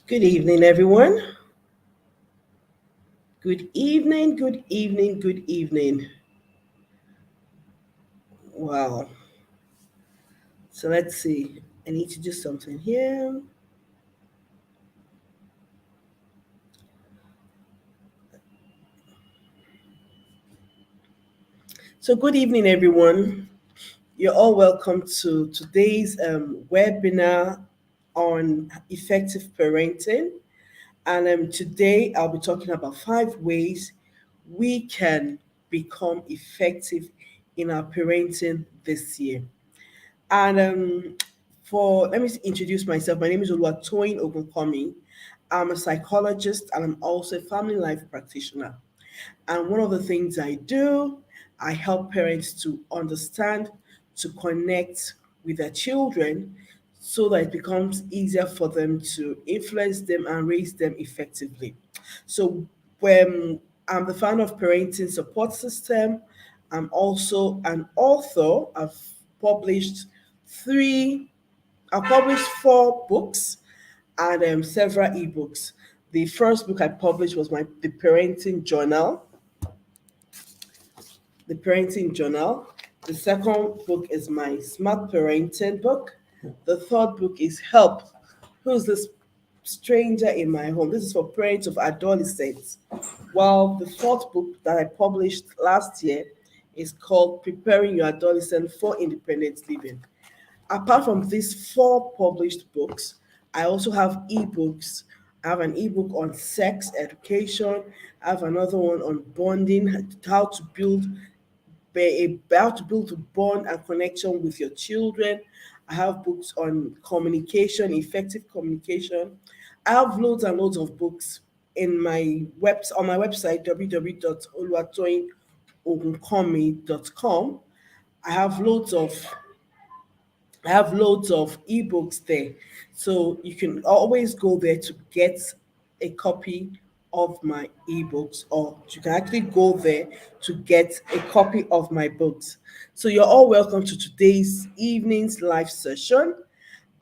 Good evening, everyone. Good evening, good evening, good evening. Wow. So let's see. I need to do something here. So, good evening, everyone. You're all welcome to today's webinar on effective parenting. And today I'll be talking about 5 ways we can become effective in our parenting this year. And for let me introduce myself. My name is Oluwatoyin Ogunkomi. I'm a psychologist and I'm also a family life practitioner. And one of the things I do, I help parents to understand, to connect with their children so that it becomes easier for them to influence them and raise them effectively. So when I'm the founder of Parenting Support System, I'm also an author. Published three, I've published 4 books and several ebooks. The first book I published was the Parenting Journal. The second book is my Smart Parenting book. The third book is Help. Who's this stranger in my home? This is for parents of adolescents. While the fourth book that I published last year is called Preparing Your Adolescent for Independent Living. Apart from these 4 published books, I also have ebooks. I have an ebook on sex education. I have another one on bonding, how to build a bond and connection with your children. I have books on communication, effective communication. I have loads and loads of books on my website www.oluwatoyinogunkomi.com. I have loads of I have loads of ebooks there. So you can always go there to get a copy of my ebooks, or you can actually go there to get a copy of my books. So you're all welcome to today's evening's live session.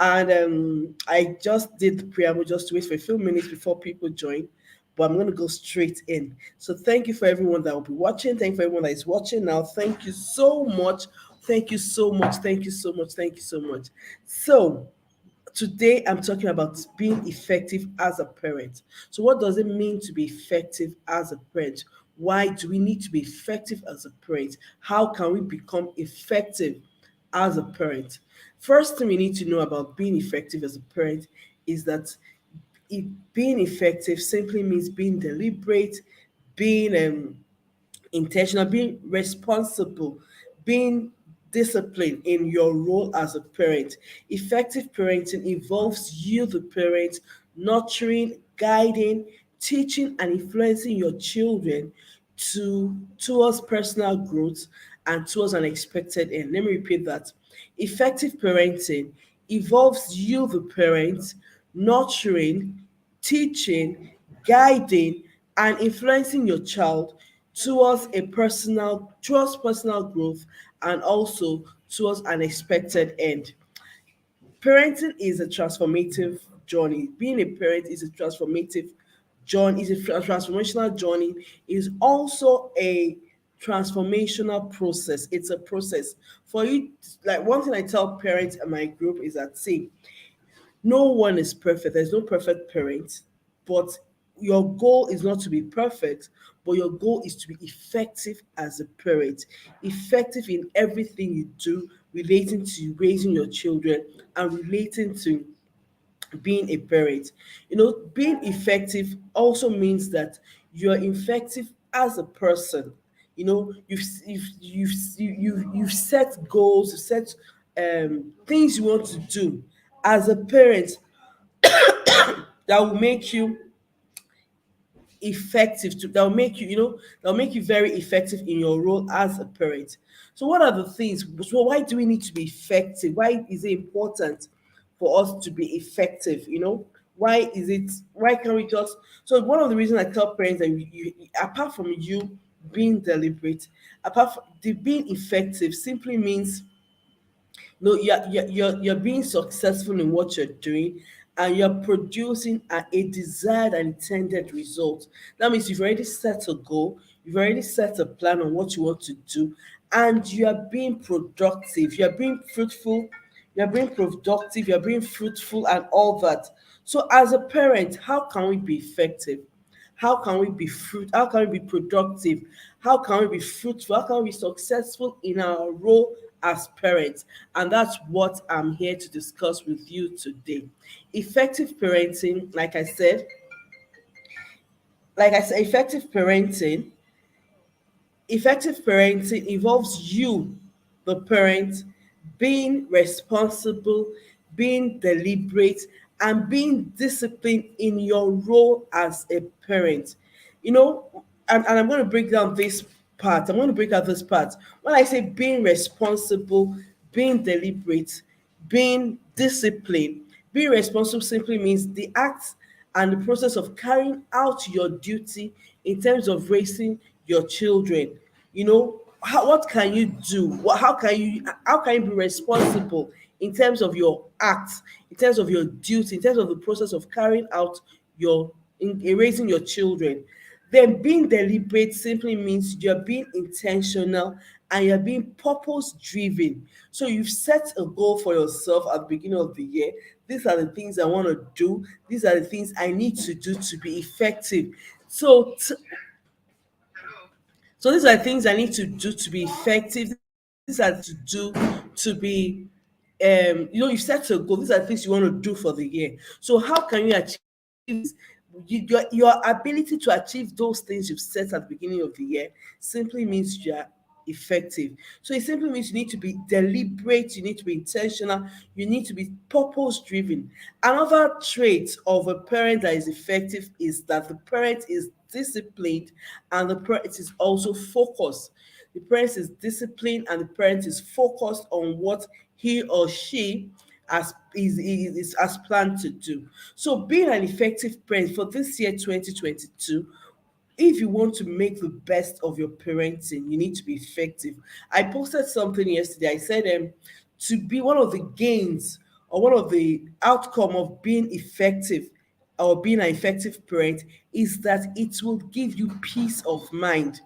And I just did the preamble just to wait for a few minutes before people join, but I'm going to go straight in. So thank you for everyone that will be watching. Thank you for everyone that is watching now. Thank you so much. Thank you so much. Thank you so much. Thank you so much. So today I'm talking about being effective as a parent. So what does it mean to be effective as a parent? Why do we need to be effective as a parent? How can we become effective as a parent? First thing we need to know about being effective as a parent is that being effective simply means being deliberate, being intentional, being responsible, being disciplined in your role as a parent. Effective parenting involves you, the parent, nurturing, guiding, teaching, and influencing your children towards personal growth and towards an expected end. Let me repeat that. Effective parenting involves you, the parent, nurturing, teaching, guiding, and influencing your child towards personal growth and also towards an expected end. Parenting is a transformative journey. Being a parent is a transformative journey, is a transformational journey, is also a transformational process. It's a process for you. Like one thing I tell parents in my group is that, see, no one is perfect. There's no perfect parent, but your goal is not to be perfect, but your goal is to be effective as a parent, effective in everything you do relating to raising your children and relating to being a parent. Being effective also means that you're effective as a person. You've set goals, you've set things you want to do as a parent that will make you that will make that will make you very effective in your role as a parent. So what are the things? So why do we need to be effective? Why is it important for us to be effective? Why can't we just so one of the reasons I tell parents that apart from you being deliberate, apart from the being effective simply means no, you're being successful in what you're doing, and you're producing a desired and intended result. That means you've already set a goal, you've already set a plan on what you want to do, and you are being productive, you're being fruitful, you're being productive, you're being fruitful, and all that. So, as a parent, how can we be effective? How can we be fruit? How can we be productive? How can we be fruitful? How can we be successful in our role as parents? And that's what I'm here to discuss with you today. Effective parenting, like I said, effective parenting involves you, the parent, being responsible, being deliberate, and being disciplined in your role as a parent. You know, and I'm going to break down this part. I'm going to break out this part. When I say being responsible, being deliberate, being disciplined, being responsible simply means the act and the process of carrying out your duty in terms of raising your children. What can you do? How can you be responsible in terms of your acts, in terms of your duty, in terms of the process of carrying out in raising your children? Then being deliberate simply means you're being intentional and you're being purpose driven. So you've set a goal for yourself at the beginning of the year. These are the things I want to do. These are the things I need to do to be effective. So, so these are things I need to do to be effective. These are to do to be, you set a goal. These are the things you want to do for the year. So how can you achieve this? Your ability to achieve those things you've set at the beginning of the year simply means you are effective. So it simply means you need to be deliberate, you need to be intentional, you need to be purpose driven. Another trait of a parent that is effective is that the parent is disciplined and the parent is also focused. The parent is disciplined and the parent is focused on what he or she has planned to do. So being an effective parent for this year 2022, if you want to make the best of your parenting, you need to be effective. I posted something yesterday. I said to be one of the gains or one of the outcome of being effective or being an effective parent is that it will give you peace of mind.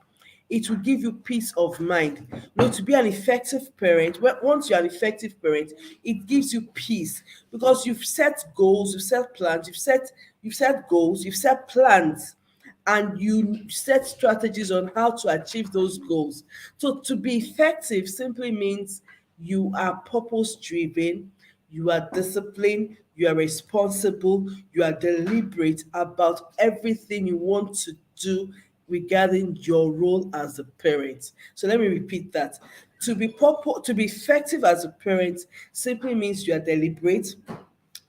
It will give you peace of mind. To be an effective parent, once you're an effective parent, it gives you peace because you've set goals, you've set plans, you've set goals, you've set plans, and you set strategies on how to achieve those goals. So to be effective simply means you are purpose driven, you are disciplined, you are responsible, you are deliberate about everything you want to do regarding your role as a parent. So let me repeat that. To be effective as a parent simply means you are deliberate,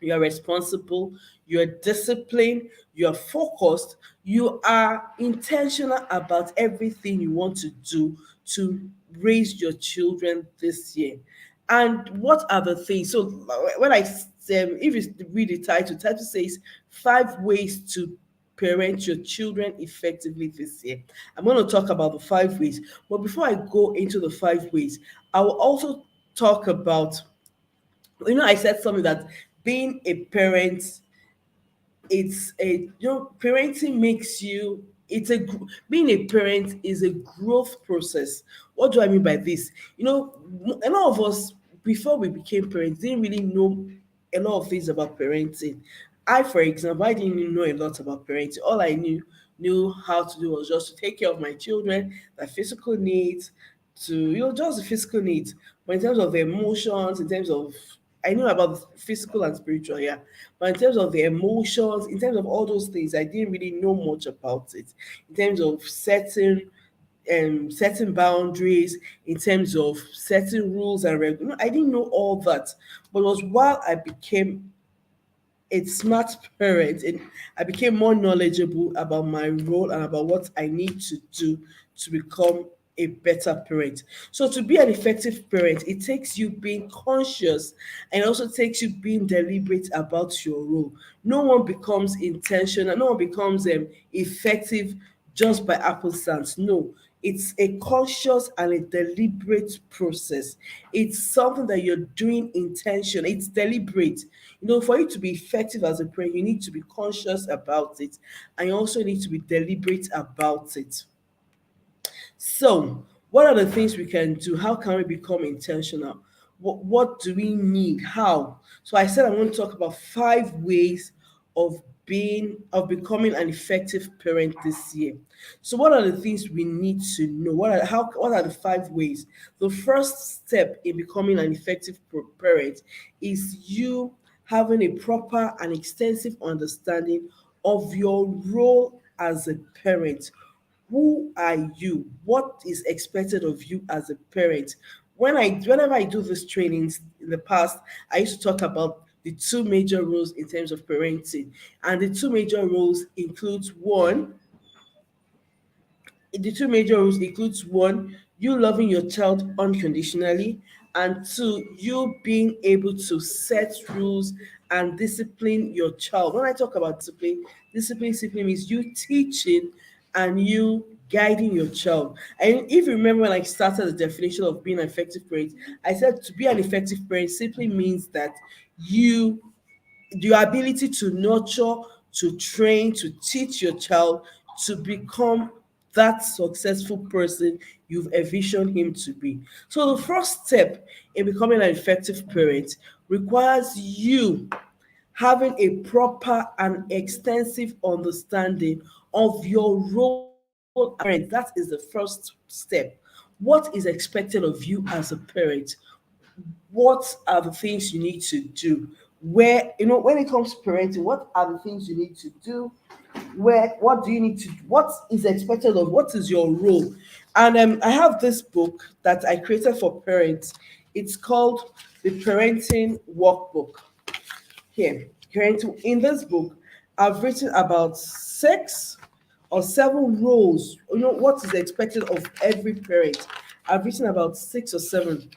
you are responsible, you are disciplined, you are focused, you are intentional about everything you want to do to raise your children this year. And what are the things? So when if you read the title says 5 ways to parent your children effectively this year. I'm going to talk about the 5 ways. But before I go into the 5 ways, I will also talk about, I said something that being a parent, parenting makes you being a parent is a growth process. What do I mean by this? A lot of us, before we became parents, didn't really know a lot of things about parenting. For example, I didn't know a lot about parenting. All I knew how to do was just to take care of my children, their physical needs, just the physical needs. But in terms of the emotions, in terms of, I knew about the physical and spiritual, yeah. But in terms of the emotions, in terms of all those things, I didn't really know much about it. In terms of setting boundaries, in terms of setting rules and regulations, I didn't know all that. But it was while I became a smart parent and I became more knowledgeable about my role and about what I need to do to become a better parent. So to be an effective parent, it takes you being conscious and also takes you being deliberate about your role. No one becomes intentional, no one becomes effective just by happenstance. No, It's a conscious and a deliberate process. It's something that you're doing intention. It's deliberate. For you to be effective as a parent, you need to be conscious about it, and you also need to be deliberate about it. So, what are the things we can do? How can we become intentional? What do we need? How? So, I said I'm going to talk about 5 ways of becoming an effective parent this year. So, what are the things we need to know? What are the 5 ways? The first step in becoming an effective parent is you having a proper and extensive understanding of your role as a parent. Who are you? What is expected of you as a parent? Whenever I do these trainings in the past, I used to talk about the two major roles in terms of parenting. And the two major roles includes one, you loving your child unconditionally, and two, you being able to set rules and discipline your child. When I talk about discipline simply means you teaching and you guiding your child. And if you remember when I started the definition of being an effective parent, I said to be an effective parent simply means that you your ability to nurture, to train, to teach your child to become that successful person you've envisioned him to be. So, the first step in becoming an effective parent requires you having a proper and extensive understanding of your role as a parent. That is the first step. What is expected of you as a parent? What are the things you need to do? When it comes to parenting, what are the things you need to do? What do you need to what is expected of what is your role? And I have this book that I created for parents. It's called the Parenting Workbook. Here, in this book, I've written about 6 or 7 roles. What is expected of every parent. I've written about 6 or 7.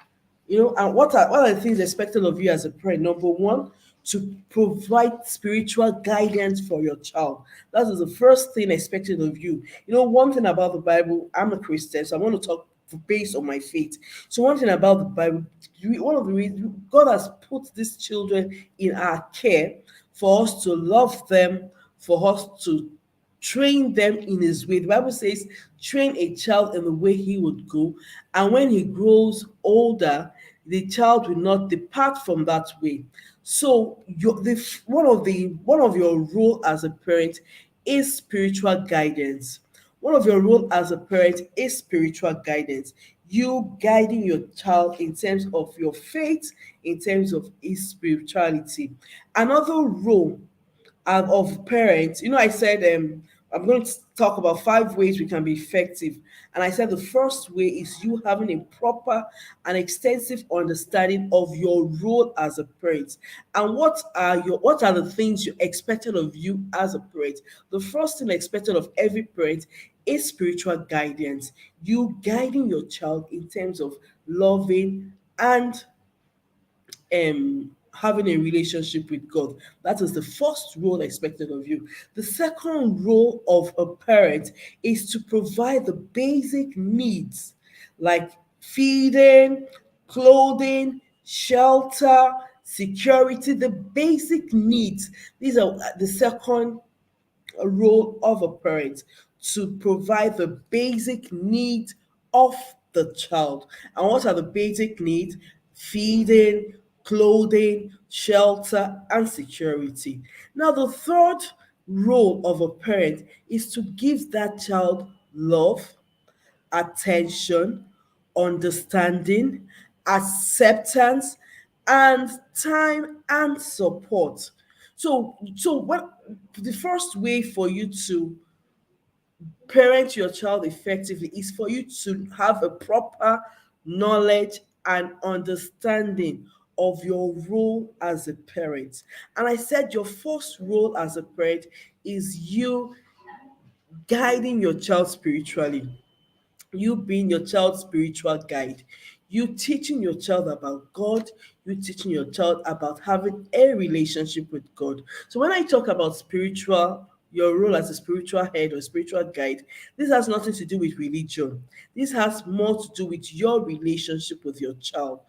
And what are the things expected of you as a parent? Number one, to provide spiritual guidance for your child. That is the first thing expected of you. One thing about the Bible, I'm a Christian, so I want to talk based on my faith. So one thing about the Bible, one of the reasons God has put these children in our care for us to love them, for us to train them in his way. The Bible says, train a child in the way he would go, and when he grows older, the child will not depart from that way. So one of your role as a parent is spiritual guidance. One of your role as a parent is spiritual guidance. You guiding your child in terms of your faith, in terms of his spirituality. Another role of parents. I said I'm going to talk about 5 ways we can be effective. And I said the first way is you having a proper and extensive understanding of your role as a parent. And what are the things you expected of you as a parent? The first thing expected of every parent is spiritual guidance. You guiding your child in terms of loving and having a relationship with God. That is the first role expected of you. The second role of a parent is to provide the basic needs like feeding, clothing, shelter, security, the basic needs. These are the second role of a parent, to provide the basic needs of the child. And what are the basic needs? Feeding, clothing, shelter, and security. Now, the third role of a parent is to give that child love, attention, understanding, acceptance, and time and support. So what the first way for you to parent your child effectively is for you to have a proper knowledge and understanding of your role as a parent. And I said your first role as a parent is you guiding your child spiritually, you being your child's spiritual guide, you teaching your child about God, you teaching your child about having a relationship with God. So when I talk about spiritual your role as a spiritual head or spiritual guide, this has nothing to do with religion. This has more to do with your relationship with your child,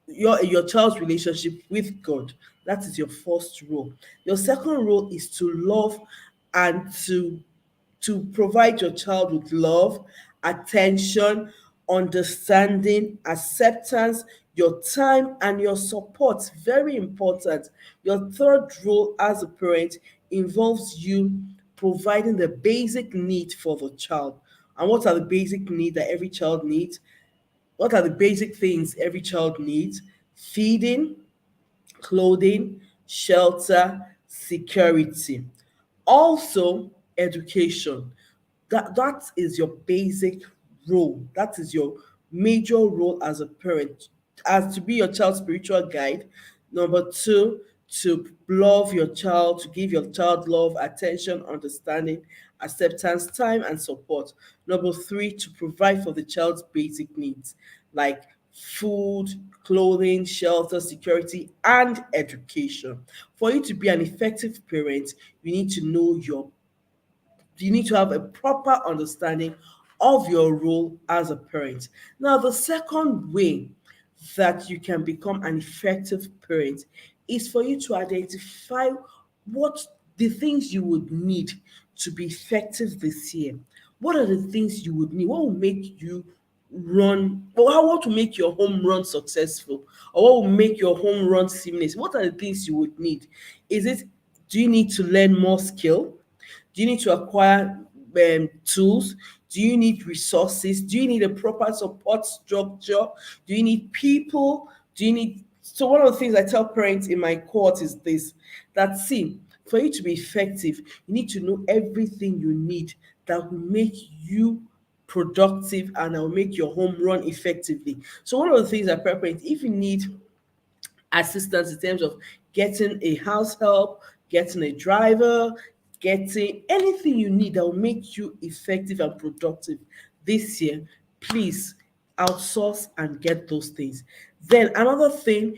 your child's relationship with God. That is your first role. Your second role is to love and to provide your child with love, attention, understanding, acceptance, your time, and your support. Very important. Your third role as a parent involves you providing the basic need for the child. And what are the basic needs that every child needs? What are the basic things every child needs? Feeding, clothing, shelter, security. Also, education. That is your basic role. That is your major role as a parent, as to be your child's spiritual guide. Number two, to love your child, to give your child love, attention, understanding, acceptance, time, and support. Number three, to provide for the child's basic needs like food, clothing, shelter, security, and education. For you to be an effective parent, you need to know your you need to have a proper understanding of your role as a parent. Now, the second way that you can become an effective parent is for you to identify what the things you would need to be effective this year. What are the things you would need? What will make you run, or how what will make your home run successful, or what will make your home run seamless? What are the things you would need? Is it, do you need to learn more skill? Do you need to acquire tools? Do you need resources? Do you need a proper support structure? Do you need people? Do you need, so one of the things I tell parents in my court is this, that see, for you to be effective, you need to know everything you need that will make you productive and that will make your home run effectively. So one of the things I prepare parents, if you need assistance in terms of getting a house help, getting a driver, getting anything you need that will make you effective and productive this year, please outsource and get those things. Then another thing,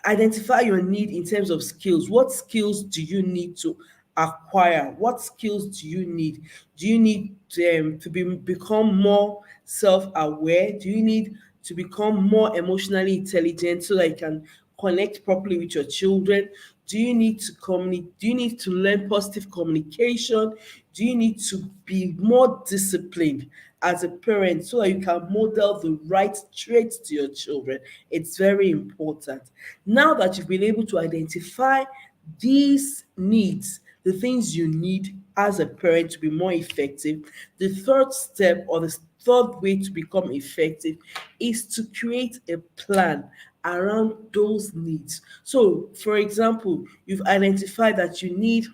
identify your need in terms of skills. What skills do you need to acquire? What skills do you need? Do you need to become more self-aware? Do you need to become more emotionally intelligent so that you can connect properly with your children? Do you need to communicate? Do you need to learn positive communication? Do you need to be more disciplined as a parent so that you can model the right traits to your children? It's very important. Now that you've been able to identify these needs, the things you need as a parent to be more effective, the third step or the third way to become effective is to create a plan around those needs. So, for example, you've identified that you need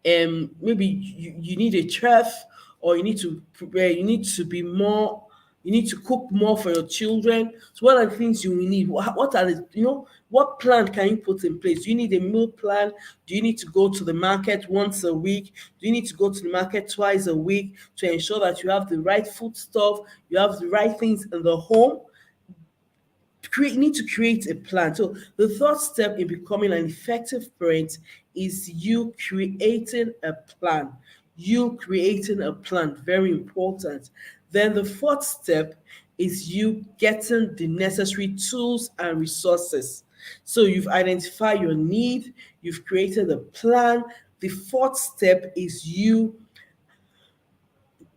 maybe you need a chef, or you need to be more, you need to cook more for your children. So what are the things you will need? What are the, what plan can you put in place? Do you need a meal plan? Do you need to go to the market once a week? Do you need to go to the market twice a week to ensure that you have the right food stuff, you have the right things in the home? Need to create a plan. So the third step in becoming an effective parent is you creating a plan. You creating a plan, very important. Then the fourth step is you getting the necessary tools and resources. So you've identified your need, you've created a plan. The fourth step is you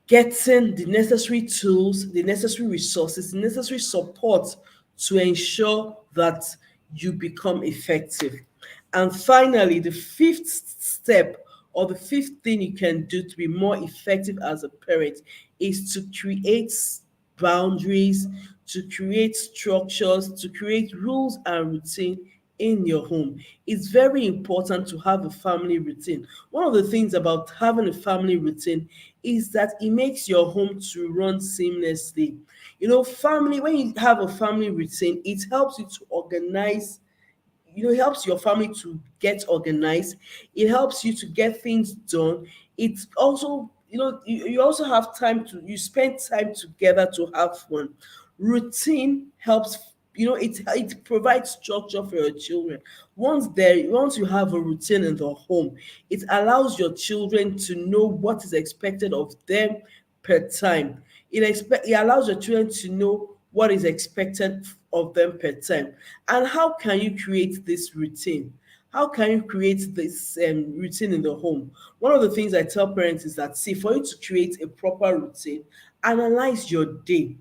getting the necessary tools, the necessary resources, the necessary support to ensure that you become effective. And finally, the fifth step, or the fifth thing you can do to be more effective as a parent, is to create boundaries, to create structures, to create rules and routine in your home. It's very important to have a family routine. One of the things about having a family routine is that it makes your home to run seamlessly. Family, when you have a family routine, it helps you to organize, it helps your family to get organized. It helps you to get things done. It's also, you also have time to, you spend time together to have fun. Routine helps it provides structure for your children. Once you have a routine in the home, it allows your children to know what is expected of them per time. It allows your children to know what is expected of them per time. And how can you create this routine? How can you create this routine in the home? One of the things I tell parents is that, see, for you to create a proper routine, analyze your day.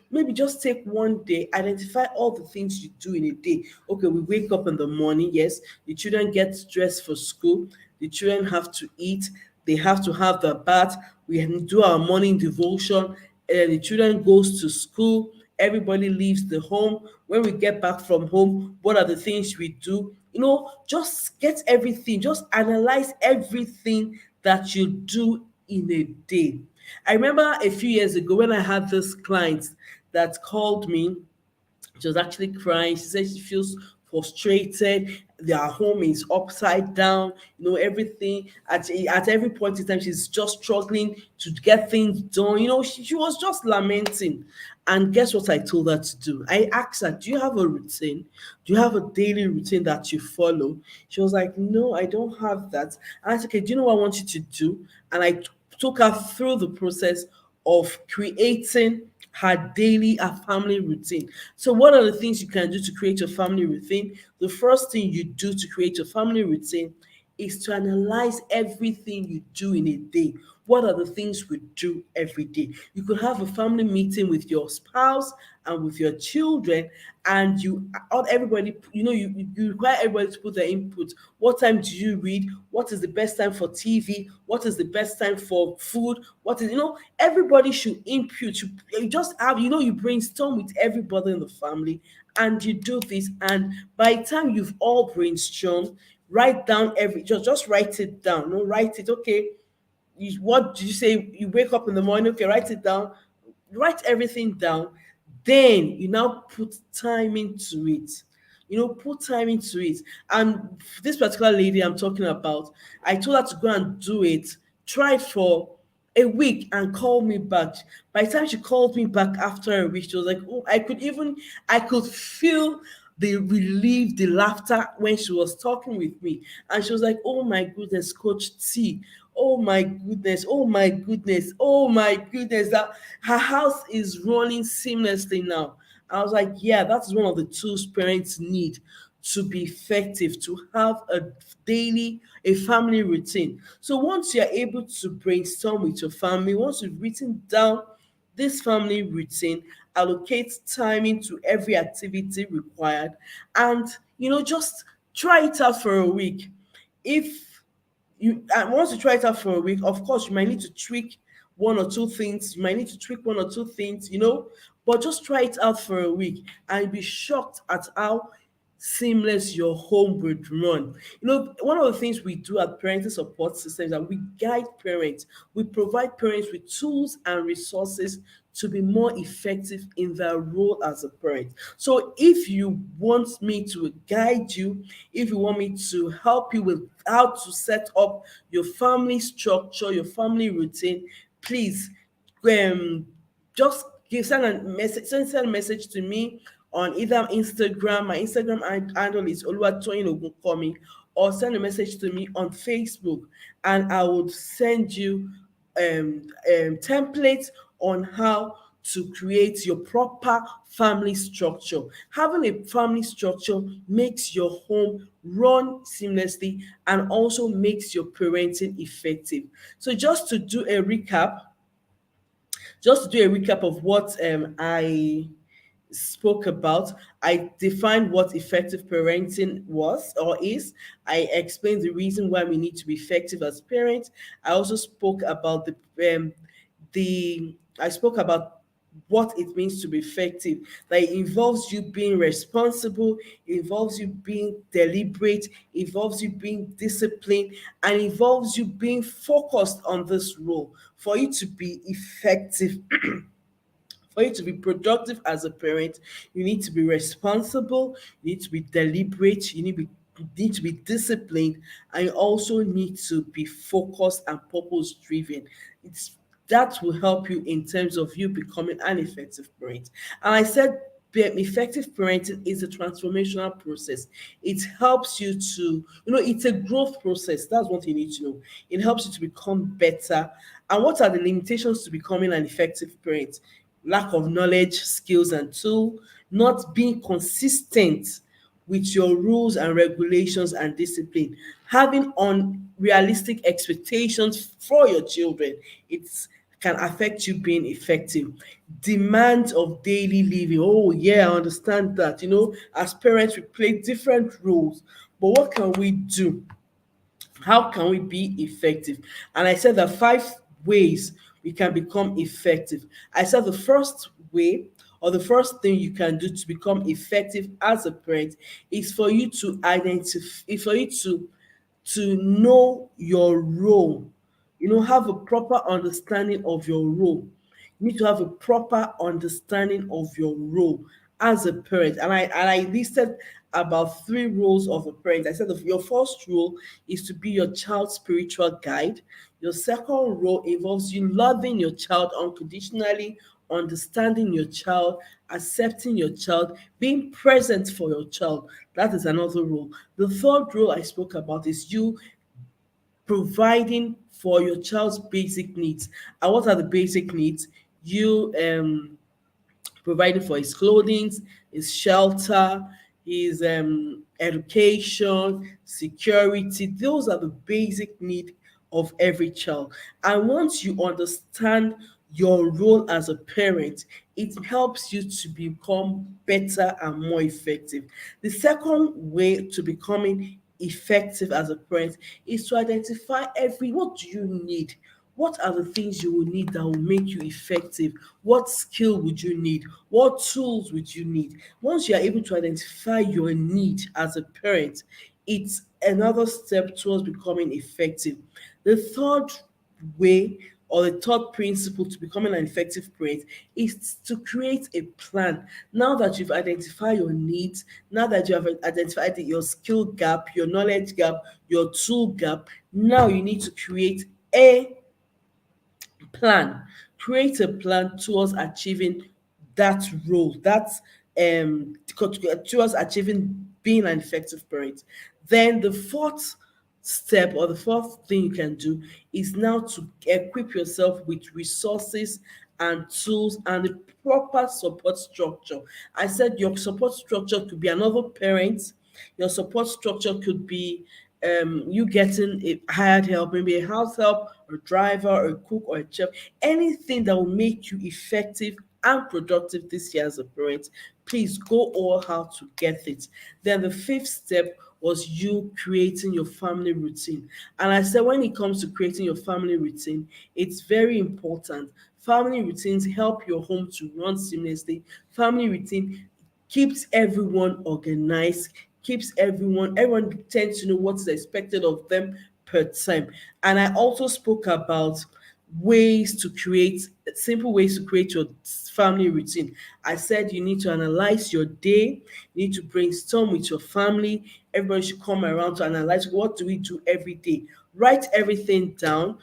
Maybe just take one day, identify all the things you do in a day. Okay, we wake up in the morning. Yes, the children get dressed for school. The children have to eat. They have to have their bath. We do our morning devotion. And the children goes to school. Everybody leaves the home. When we get back from home, what are the things we do? Just get everything. Just analyze everything that you do in a day. I remember a few years ago when I had this client that called me. She was actually crying. She said she feels frustrated. Their home is upside down. Everything at every point in time, she's just struggling to get things done. She was just lamenting. And guess what I told her to do? I asked her, "Do you have a routine? Do you have a daily routine that you follow?" She was like, "No, I don't have that." And I said, "Okay, do you know what I want you to do?" And I took her through the process of creating her family routine. So, what are the things you can do to create your family routine? The first thing you do to create your family routine is to analyze everything you do in a day. What are the things we do every day? You could have a family meeting with your spouse and with your children, and everybody, you require everybody to put their input. What time do you read? What is the best time for TV? What is the best time for food? Everybody should input. You just have, you brainstorm with everybody in the family, and you do this. And by the time you've all brainstormed, write down just write it down. No, write it. Okay, what do you say? You wake up in the morning. Okay, write it down. Write everything down. Then you now put time into it. Put time into it. And this particular lady I'm talking about, I told her to go and do it. Try for a week and call me back. By the time she called me back after a week, she was like, "Oh, I could feel the relief, the laughter when she was talking with me." And she was like, "Oh my goodness, Coach T. Oh my goodness, oh my goodness, oh my goodness, that her house is running seamlessly now." I was like, yeah, that's one of the tools parents need to be effective, to have a family routine. So once you're able to brainstorm with your family, once you've written down this family routine, allocate time into every activity required, and just try it out for a week. If and once you try it out for a week, of course you might need to tweak one or two things. You might need to tweak one or two things, but just try it out for a week and you'll be shocked at how seamless your home would run. One of the things we do at parenting support systems is that we guide parents, we provide parents with tools and resources to be more effective in their role as a parent. So if you want me to guide you, if you want me to help you with how to set up your family structure, your family routine, please um, just send a message to me on either Instagram. My handle is Oluwatoyin Ogunkomi, or send a message to me on Facebook, and I would send you templates on how to create your proper family structure. Having a family structure makes your home run seamlessly and also makes your parenting effective. So just to do a recap of what I spoke about. I defined what effective parenting was or is. I explained the reason why we need to be effective as parents. I also spoke about I spoke about what it means to be effective. That it involves you being responsible, it involves you being deliberate, it involves you being disciplined, and it involves you being focused on this role for you to be effective. For you to be productive as a parent, you need to be responsible, you need to be deliberate, you need to be disciplined, and you also need to be focused and purpose driven. It's That will help you in terms of you becoming an effective parent. And I said effective parenting is a transformational process. It helps you to, it's a growth process. That's what you need to know. It helps you to become better. And what are the limitations to becoming an effective parent? Lack of knowledge, skills, and tool, not being consistent with your rules and regulations and discipline, having unrealistic expectations for your children. It's can affect you being effective. Demands of daily living. Oh, yeah, I understand that. As parents, we play different roles, but what can we do? How can we be effective? And I said that five ways we can become effective. I said the first way, or the first thing you can do to become effective as a parent, is for you to identify, for you to know your role. Have a proper understanding of your role. You need to have a proper understanding of your role as a parent. And I listed about three roles of a parent. I said your first role is to be your child's spiritual guide. Your second role involves you loving your child unconditionally, understanding your child, accepting your child, being present for your child. That is another role. The third role I spoke about is you providing for your child's basic needs. And what are the basic needs? You providing for his clothing, his shelter, his education, security. Those are the basic need of every child. And once you understand your role as a parent, it helps you to become better and more effective. The second way to becoming effective as a parent is to identify what do you need. What are the things you will need that will make you effective? What skill would you need? What tools would you need? Once you are able to identify your need as a parent, it's another step towards becoming effective. The third way, or the third principle to becoming an effective parent, is to create a plan. Now that you've identified your needs, now that you have identified your skill gap, your knowledge gap, your tool gap, now you need to create a plan. Create a plan towards achieving that role, towards achieving being an effective parent. Then the fourth step, or the fourth thing you can do, is now to equip yourself with resources and tools and the proper support structure. I said your support structure could be another parent. Your support structure could be you getting a hired help, maybe a house help, a driver, or a cook, or a chef, anything that will make you effective and productive this year as a parent. Please go all how to get it. Then the fifth step was you creating your family routine. And I said, when it comes to creating your family routine, it's very important. Family routines help your home to run seamlessly. Family routine keeps everyone organized, keeps everyone tends to know what is expected of them per time. And I also spoke about ways to create simple ways to create your family routine. I said you need to analyze your day, you need to brainstorm with your family. Everybody should come around to analyze what do we do every day. Write everything down,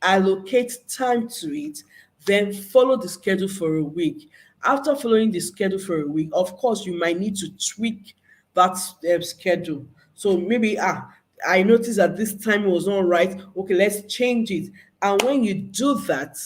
allocate time to it, then follow the schedule for a week. After following the schedule for a week, of course, you might need to tweak that schedule. So maybe, I noticed that this time was not right. Okay, let's change it. And when you do that,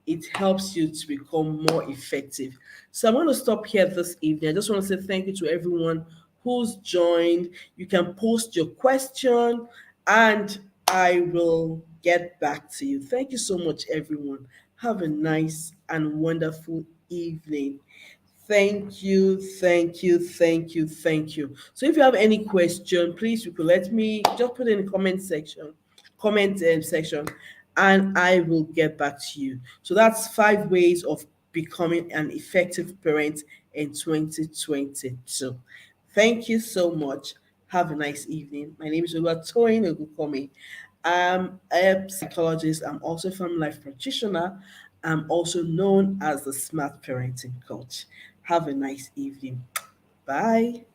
it helps you to become more effective. So I'm going to stop here this evening. I just want to say thank you to everyone who's joined. You can post your question and I will get back to you. Thank you so much, everyone. Have a nice and wonderful evening. Thank you, thank you, thank you, thank you. So if you have any question, please you could let me just put it in the comment section, and I will get back to you. So that's 5 ways of becoming an effective parent in 2022. Thank you so much. Have a nice evening. My name is Oluwatoyin Ogunkomi. I'm a psychologist. I'm also a family life practitioner. I'm also known as the smart parenting coach. Have a nice evening. Bye.